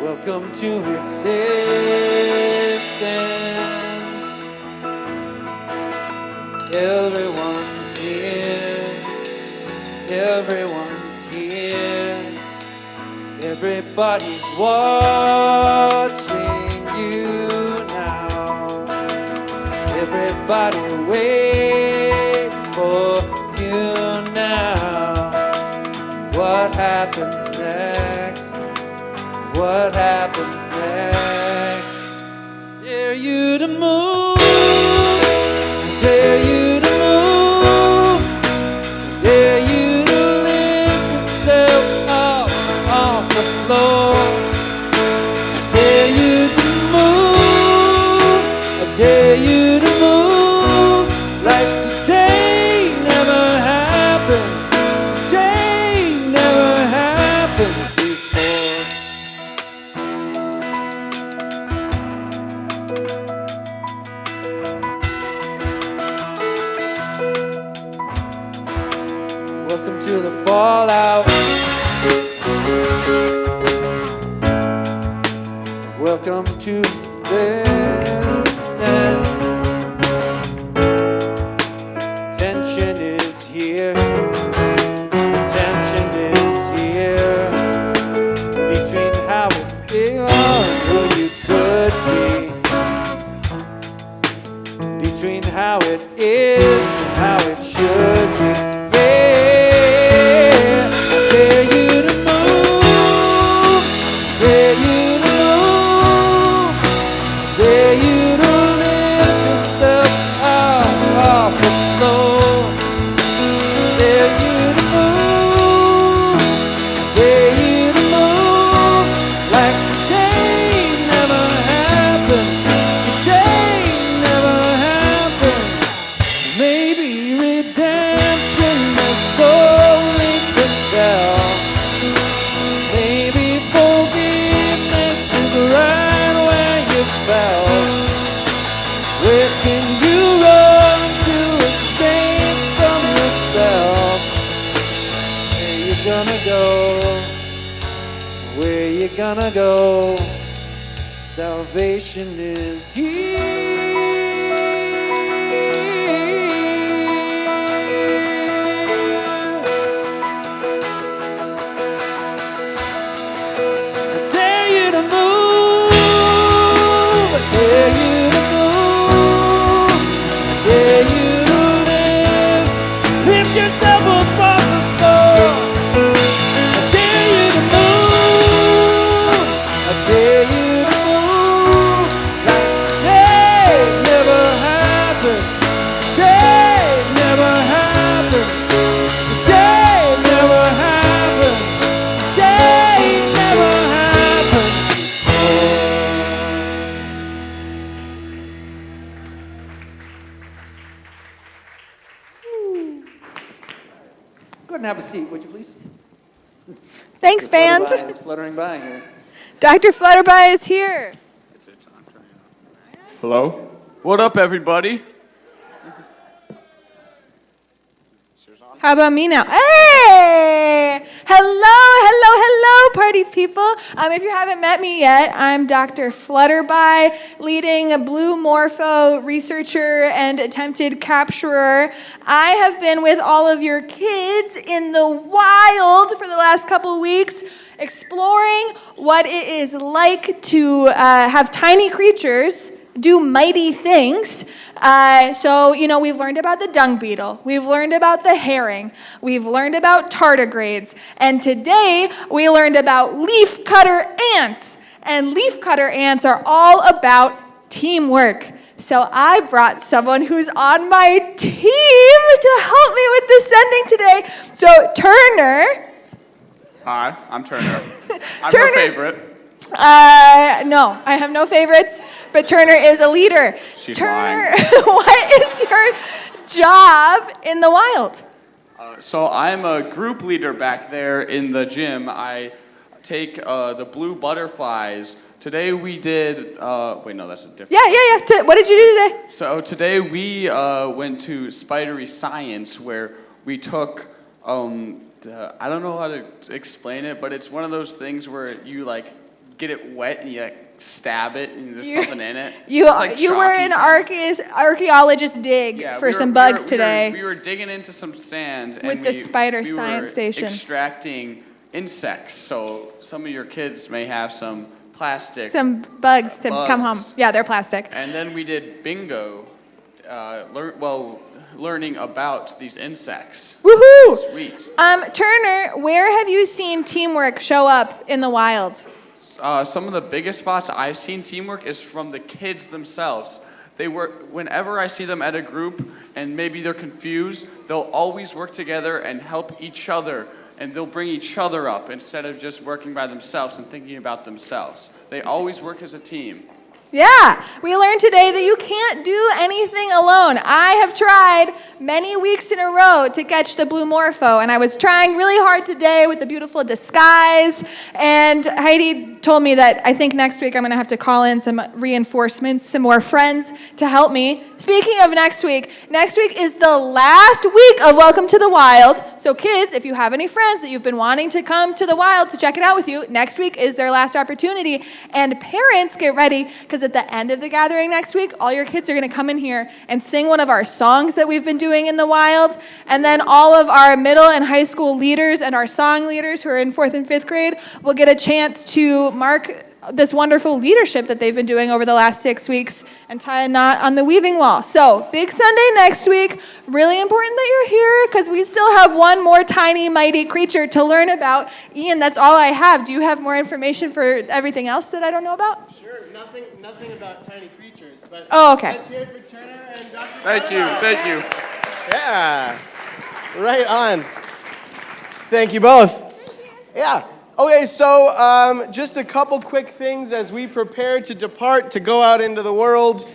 Welcome to existence. Everyone's here. Everyone's here. Everybody's watching you now. Everybody waits for you now. What happens next? What happens next? Dare you to move. Dare you to move. Dare you to lift yourself up off the floor. Dare you to move. I dare you to move like today never happened. Today never happened before. Welcome to the fallout. Welcome to existence. Tension is here. Tension is here. Between how it is and who you could be. Between how it is and how it should be. Yeah. Dare you to move. Dare you to move. Dare you to lift yourself off the floor. Dare you to move. Dare you to move like today never happened. Today never happened. Maybe redemption has stories to tell. Maybe forgiveness is right where you fell. Where can you run to escape from yourself? Where you gonna go? Where you gonna go? Salvation is here. I dare you to move. I dare you to move. I dare you to live. Lift yourself up off the floor. I dare you to have a seat, would you please? Thanks, The band. Flutterby is fluttering by here. Dr. Flutterby is here. Hello? What up, everybody? How about me now? Hey! Hello, party people. If you haven't met me yet, I'm Dr. Flutterby, leading a Blue Morpho researcher and attempted capturer. I have been with all of your kids in the wild for the last couple weeks, exploring what it is like to have tiny creatures do mighty things. So, we've learned about the dung beetle. We've learned about the herring. We've learned about tardigrades. And today, we learned about leafcutter ants. And leafcutter ants are all about teamwork. So I brought someone who's on my team to help me with the sending today. So Turner. Hi, I'm Turner. I'm Turner. your favorite. No, I have no favorites, but Turner is a leader. She's Turner, lying. what is your job in the wild? So I'm a group leader back there in the gym. I take the blue butterflies. Today we did, wait, no, that's a different. Yeah. What did you do today? So today we went to Spidery Science, where we took, I don't know how to explain it, but it's one of those things where you get it wet and you stab it and there's something in it. You It's were in archaeologist dig Yeah, for some bugs today. We were digging into some sand With and the Spider we Science were Station. extracting insects. So some of your kids may have some plastic. Some bugs to come home. Bugs. Yeah, they're plastic. And then we did bingo, learning about these insects. Woohoo! Sweet. Turner, where have you seen teamwork show up in the wild? Some of the biggest spots I've seen teamwork is from the kids themselves. Whenever I see them at a group and maybe they're confused, they'll always work together and help each other, and they'll bring each other up instead of just working by themselves and thinking about themselves. They always work as a team. Yeah, we learned today that you can't do anything alone. I have tried many weeks in a row to catch the blue morpho, and I was trying really hard today with the beautiful disguise, and Heidi told me that I think next week I'm going to have to call in some reinforcements, some more friends to help me. Speaking of next week is the last week of Welcome to the Wild, so kids, if you have any friends that you've been wanting to come to the wild to check it out with you, next week is their last opportunity, and parents, get ready, because at the end of the gathering next week, all your kids are going to come in here and sing one of our songs that we've been doing in the wild. And then all of our middle and high school leaders and our song leaders who are in 4th and 5th grade will get a chance to mark this wonderful leadership that they've been doing over the last 6 weeks and tie a knot on the weaving wall. So, big Sunday next week. Really important that you're here because we still have one more tiny, mighty creature to learn about. Ian, that's all I have. Do you have more information for everything else that I don't know about? Sure, nothing about tiny creatures, but Oh, okay. let's hear it for Turner and Dr. Thank you. Yeah, right on. Thank you both. Yeah. Okay, so just a couple quick things as we prepare to depart to go out into the world.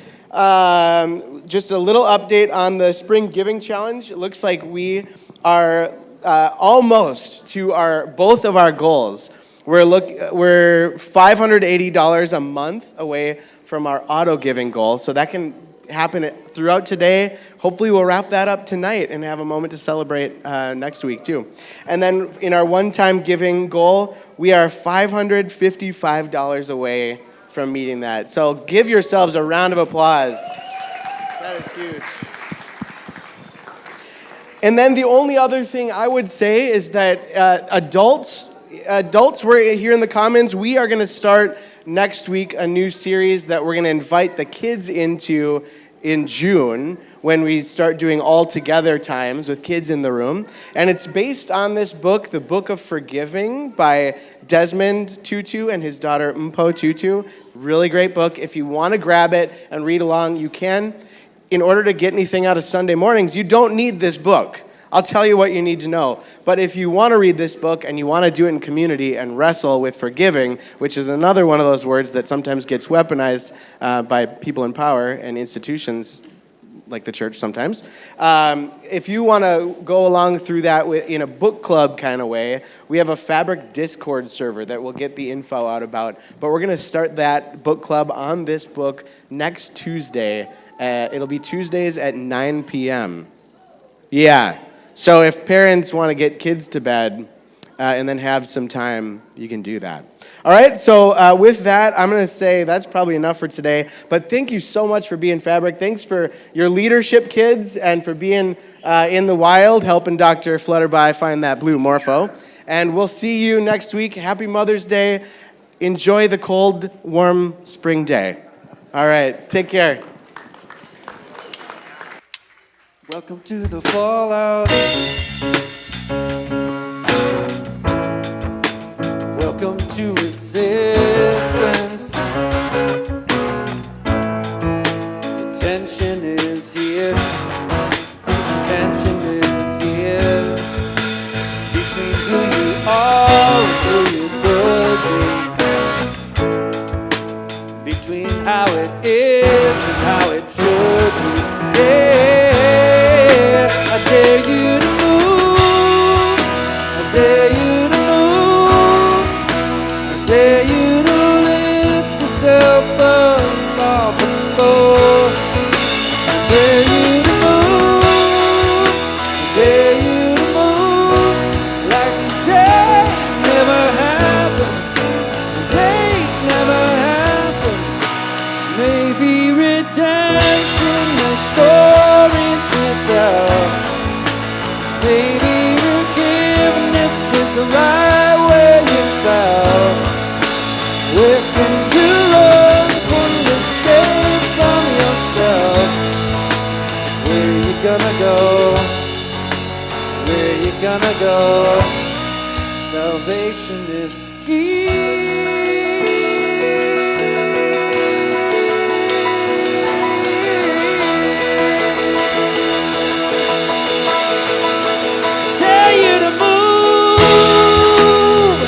Just a little update on the Spring Giving Challenge. It looks like we are almost to both of our goals. We're $580 a month away from our auto giving goal, so that can happen throughout today. Hopefully we'll wrap that up tonight and have a moment to celebrate next week too. And then in our one-time giving goal, we are $555 away from meeting that. So give yourselves a round of applause. That is huge. And then the only other thing I would say is that adults, we're here in the Commons, we are going to start next week a new series that we're going to invite the kids into in June when we start doing all-together times with kids in the room. And it's based on this book, The Book of Forgiving by Desmond Tutu and his daughter Mpo Tutu. Really great book. If you want to grab it and read along, you can. In order to get anything out of Sunday mornings, you don't need this book. I'll tell you what you need to know. But if you want to read this book and you want to do it in community and wrestle with forgiving, which is another one of those words that sometimes gets weaponized by people in power and institutions, like the church sometimes. If you want to go along through that in a book club kind of way, we have a Fabric Discord server that will get the info out about. But we're going to start that book club on this book next Tuesday. It'll be Tuesdays at 9 p.m. Yeah. So if parents want to get kids to bed and then have some time, you can do that. All right, so with that, I'm going to say that's probably enough for today. But thank you so much for being Fabric. Thanks for your leadership, kids, and for being in the wild, helping Dr. Flutterby find that blue morpho. And we'll see you next week. Happy Mother's Day. Enjoy the cold, warm spring day. All right, take care. Welcome to the fallout. Welcome to resistance. The tension is here. The tension is here. Between who you are and who you could be. Between how it is and how it should be. Yeah, I dare you to move. I dare you to move. I dare you to lift yourself up off the floor. I dare you to move. I dare you to move. Like today never happened. Today never happened. Maybe redemption is stories to tell. Maybe forgiveness is the right way you fell. Where can you run from the escape from yourself? Where you gonna go? Where you gonna go? Salvation is here. Dare you to move.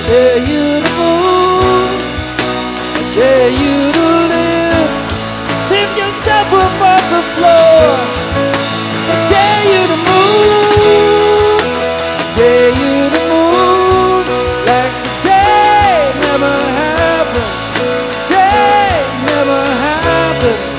Dare you to move. Dare you to live. Lift yourself up off the floor. Dare you to move. Dare you to move. Like today never happened. Today never happened.